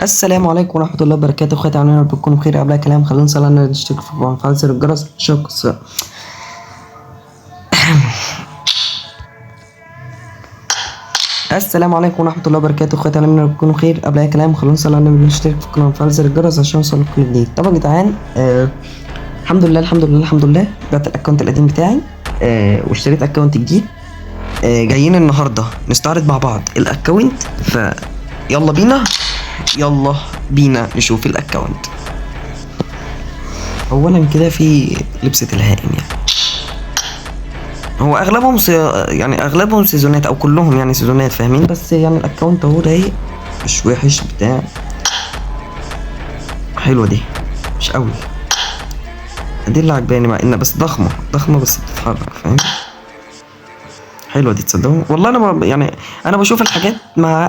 السلام عليكم ورحمة الله وبركاته. اخواتي عاملين رب تكونوا بخير. قبل كلام خلونا نصلي على النبي، نشترك في وفعل زر الجرس شكس. السلام عليكم ورحمة الله وبركاته. اخواتي عاملين رب تكونوا بخير. قبل اي كلام خلونا نصلي على النبي، نشترك في القناة وفعل زر الجرس عشان يوصل كل جديد. طبعا يا جدعان الحمد لله الحمد لله الحمد لله بعت الاكونت القديم بتاعي واشتريت اكونت جديد. جايين النهارده نستعرض مع بعض الاكونت، يلا بينا يلا بينا نشوف الاكونت. اولا كده في لبسة الهائم، يعني هو اغلبهم يعني اغلبهم سيزونات او كلهم يعني سيزونات، فاهمين؟ بس يعني الاكونت اهو رايق، مش وحش بتاع. حلوه دي، مش قوي دي اللي عجباني، مع انها بس ضخمه بس بتتحرك، فاهم؟ حلوه دي، تصدقوا والله انا يعني انا بشوف الحاجات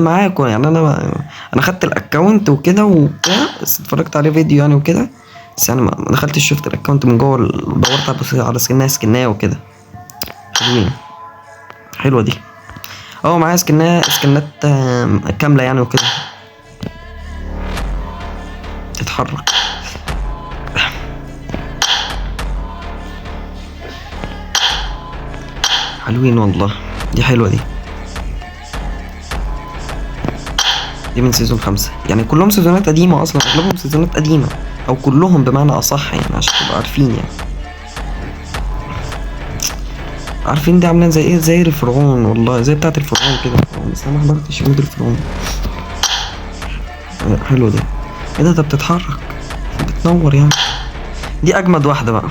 معاكم، يعني انا خدت الاكونت وكده وبتاع، بس اتفرجت عليه فيديو يعني وكده، بس انا ما دخلتش شفت الاكونت من جوه، دورت على سكنها وكده. حلوين، حلوه دي. معايا سكنات كامله يعني وكده، تتحرك. حلوين والله، دي حلوه دي من سيزون 5، يعني كلهم سيزونات قديمة أصلا، أغلبهم سيزونات قديمة أو كلهم بمعنى أصح، يعني عشان تبقوا عارفين. يعني عارفين دي عاملة زي إيه؟ زي الفرعون، والله زي بتاعة الفرعون كده، بس أنا محضرتش عود الفرعون. حلو دي. إيه ده بتتحرك، بتنور يعني. دي أجمد واحدة بقى،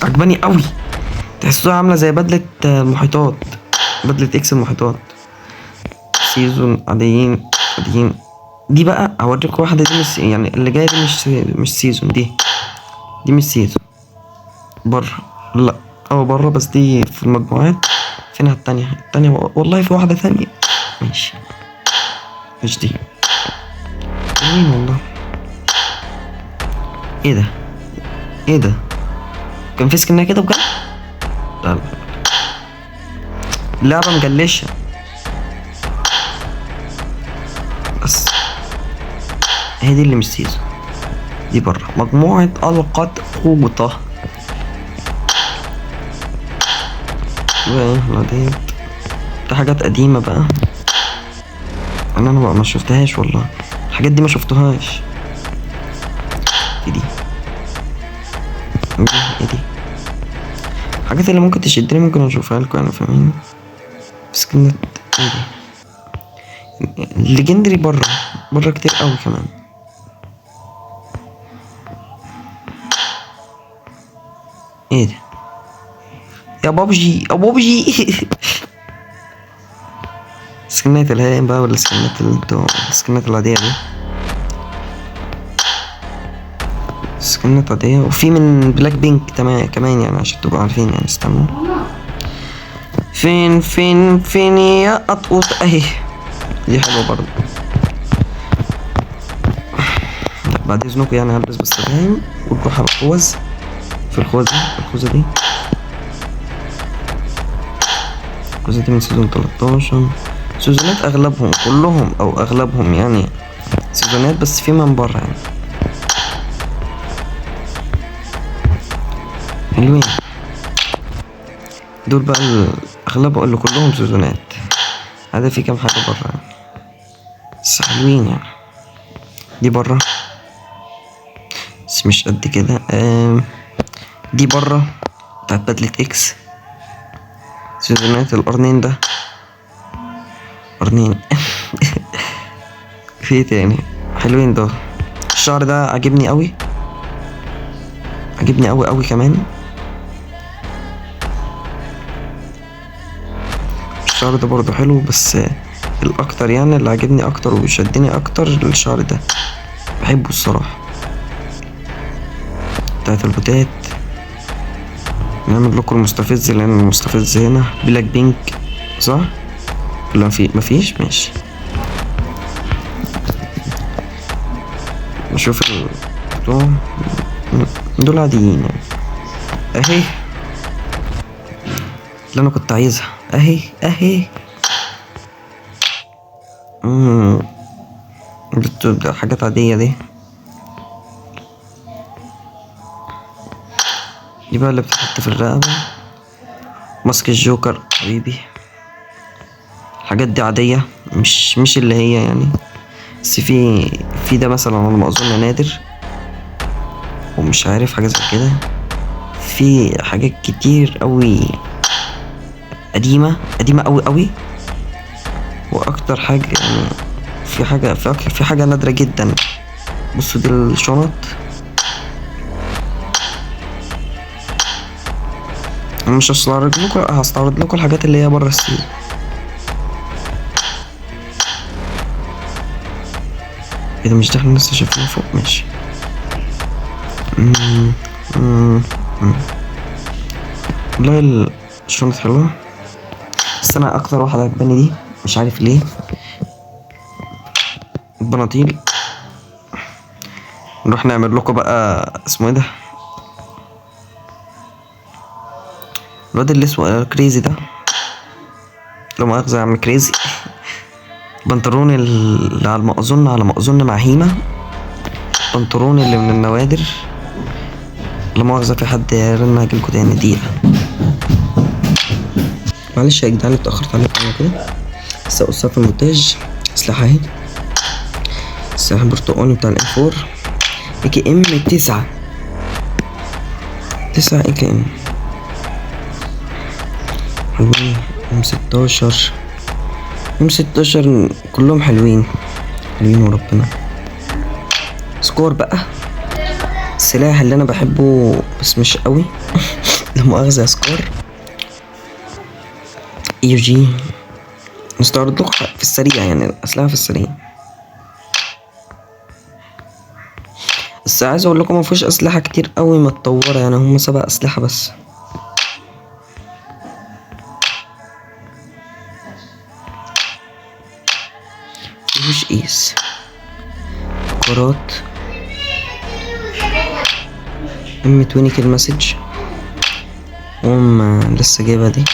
عجباني قوي. تحسوها عاملة زي بدلة المحيطات، بدلة إكس المحيطات. سيزون عاديين. دي بقى هوريك واحدة، دي مش يعني اللي جاية دي، مش سيزون، دي مش سيزون بره، لا بره، بس دي في المجموعات. فينها التانية والله في واحدة ثانية، ماشي مش دي. مين والله؟ ايه ده كان في سكنها كده بجد؟ لا اللعبة مجلشة، بس هي دي اللي مش سيزون، دي بره مجموعة ألقت قوطة. دي حاجات قديمة بقى، انا بقى ما شفتهاش والله، الحاجات دي ما شفتهاش. ايه دي الحاجات اللي ممكن تشدني، ممكن اشوفها لكم انا، فاهمين؟ بس كانت ايه دي؟ الليجندري بره كتير قوي كمان. ايه ده يا بابجي يا بابجي سكنات الهائم بقى، ولا السكنات العادية دي؟ سكنات عادية، وفي من بلاك بينك كمان يعني، عشان تبقوا عارفين يعني. استنوا، فين يا قطقوط اهي، دي حلوة برضه. بعد اذنكم يعني هلبس بس الهائم ونروح على الخوذ. في الخوذة دي من سيزون 13. سيزونات اغلبهم كلهم او اغلبهم يعني سيزونات، بس في من بره يعني. حلوين دول بقى، اغلبهم اللي كلهم سيزونات. هذا في كام حاجة بره يعني، بس حلوين يعني. دي بره بس مش قد كده. دي بره بتاعت بدلة اكس، سيزونات القرنين ده، قرنين في تاني حلوين دول. الشعر ده عجبني قوي، قوي كمان. الشعر ده برضو حلو، بس الاكتر يعني اللي عجبني اكتر وشدني اكتر الشعر ده، بحبه الصراحة. بتاعت البوتات. نعمل لكم المستفز، لان المستفز هنا بلاك بينك صح ولا مفيش؟ ماشي، نشوف دول عاديين يعني. اهي اللي انا كنت عايزها، اهي دي حاجات عادية دي بقى اللي بتتحط في الرقبة. ماسك الجوكر حبيبي. الحاجات دي عادية مش اللي هي يعني، بس في ده مثلا على ما اظن نادر، ومش عارف حاجة زي كده. في حاجات كتير قوي قديمة قوي. واكتر حاجة يعني في حاجة نادرة جدا. بصوا دي الشنط. انا مش هستعرض لكم الحاجات اللي هي بره السوق. ايه ده؟ مش ده احنا لسه شايفينه فوق؟ ماشي. والله الشنط حلوة، بس انا اكتر واحدة عجباني دي، مش عارف ليه، البناطيل. نروح نعمل لكم بقى اسمه ايه ده، الواد اللي اسمه كريزي ده، لو مؤاخذة يا عم كريزي. البنطلون اللي على ما اظن مع هيما، البنطلون اللي من النوادر. لا مؤاخذة في حد رن، هجيلكوا تاني دقيقة. معلش يا جدعان اتأخرت عليكم كده، بس أقصها في المونتاج. أسلحة اهي، السلاح البرتقاني بتاع الام 4 AKM 9 AKM حلوين. M16 كلهم حلوين وربنا. سكور بقى السلاح اللي انا بحبه بس مش قوي. لا مؤاخذة، سكور EUG. نستعرض لكم في السريع يعني الاسلحة في السريع، بس عايز اقول لكم مفيش اسلحة كتير قوي متطورة، يعني هم 7 اسلحة بس. مفيش قيس كرات M20 كيل مسج، لسه جايبها دي.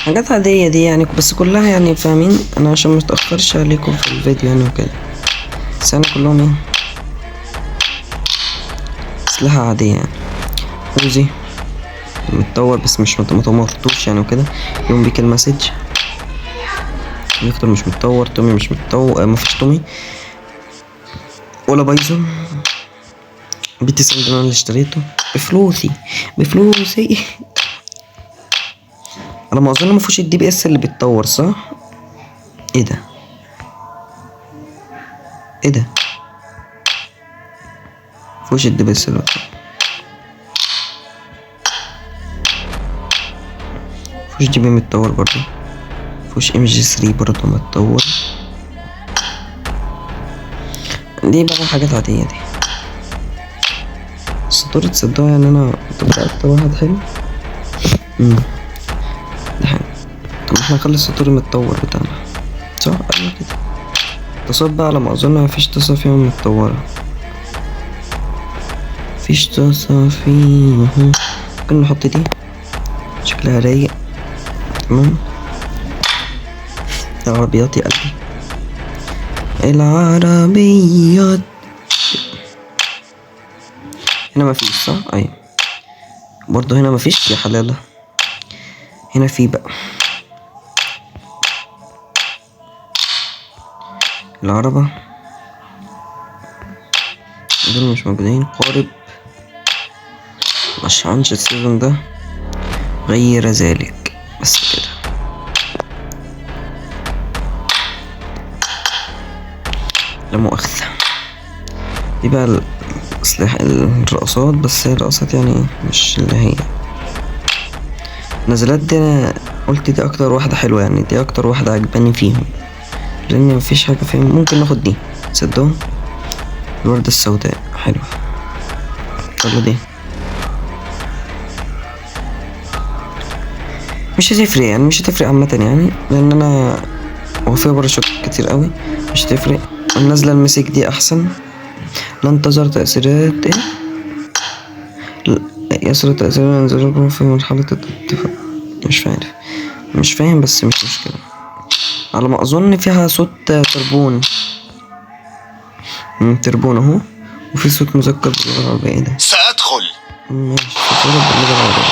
حاجات عادية دي يعني، بس كلها يعني فاهمين انا عشان متأخرش عليكم في الفيديو يعني وكده، بس يعني كلهم ايه اسلحة عادية يعني. اوزي متطور بس مش متطورتوش يعني وكده. يوم بيك المسج. فيكتور مش متطور. تومي مش متطور، مفيش تومي ولا بايزون. بيتي سندران اللي اشتريته بفلوسي على ما اظن مفيش DPS اللي بيتطور، صح؟ ايه ده مفيش DPS اللي بيتطور. مفيش DP متطور برضه. مفيش MG3 برضه متطور. دي بقى حاجات عادية دي. السطور تصدقوا يعني انا كنت اكتر واحد حلو. ده حلو. طب احنا نخلي السطور المتطور بتاعنا، صح؟ ايوه كده. تصاب بقى على ما اظن مفيش تصا فيهم متطورة. مفيش تصا فيهم. ممكن نحط دي، شكلها رايق. تمام. العربيات يا قلبي، العربيات. هنا مفيش، صح؟ ايوه برضه هنا مفيش يا حلالة. هنا في بقى العربة، دول مش موجودين. قارب مش عنش السيزون ده غير ذلك، بس كده. لا مؤاخذة. دي بقى الرقصات، بس هي الرقصات يعني مش اللي هي نزلات دي. انا قلت دي اكتر واحدة حلوة يعني، دي اكتر واحدة عجباني فيهم، لان مفيش حاجة فيهم. ممكن ناخد دي، تصدقوا الوردة السوداء حلوة. يلا دي مش هتفرق يعني، مش هتفرق عامة يعني، لان انا هو فيها باراشوت كتير قوي، مش هتفرق. النازلة المسك دي احسن. لا انتظر تأثيرات ايه، يصل تأثير انزلاقه في مرحلة الاتفاق. مش فاهم بس مش مشكلة. على ما أظن فيها صوت تربون. تربون أهو، وفي صوت مذكر باللغة العربية. ايه ده؟ سأدخل. ماشي، صوت باللغة العربية.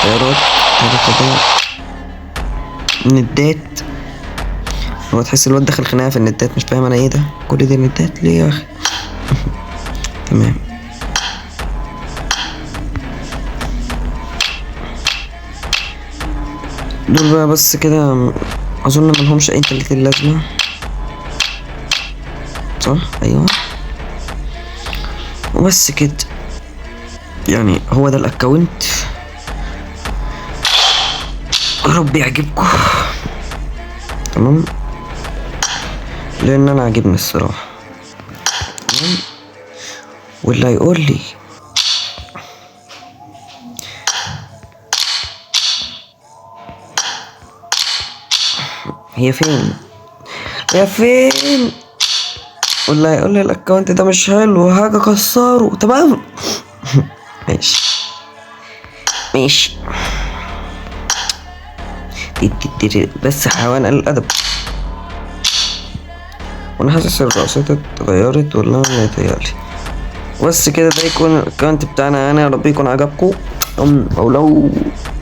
طيارات، هليكوبترات، ندات. هو تحس الواد دخل خناقة في الندات، مش فاهم أنا ايه ده؟ كل دي ندات ليه يا أخي؟ تمام. دول بقى بس كده، اظن ملهمش اي 30 لازمة، صح؟ ايوه. وبس كده يعني، هو ده الاكونت. يا رب يعجبكم. تمام، لان انا عاجبني الصراحة. تمام. واللي هيقول لي هي فين، واللي هيقول لي الاكونت ده مش حلو هاجي اكسره. تمام. ماشي. بس حيوان الادب. وانا حاسس الرقصات اتغيرت ولا انا اللي هيتهيألي. بس كده ده يكون الاكونت بتاعنا يعني. يا رب يكون عجبكم، او لو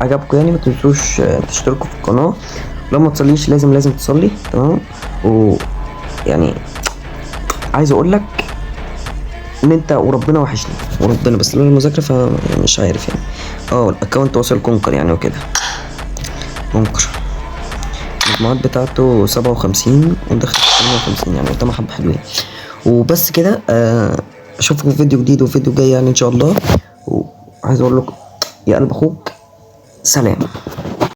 عجبكم يعني ما تنسوش تشتركوا في القناه. لو ما تصليش لازم تصلي. تمام. ويعني عايز اقول لك ان انت وربنا وحشني وربنا، بس لولا المذاكره فمش عارف يعني. الاكونت واصل كونكر يعني وكده. كونكر المجموعات بتاعته 57 ودخل 58 يعني، قدامها حبه حلوين. وبس كده. اشوفكم في فيديو جديد وفيديو جاي يعني ان شاء الله. وعايز اقول لكم يا قلب اخوك، سلام.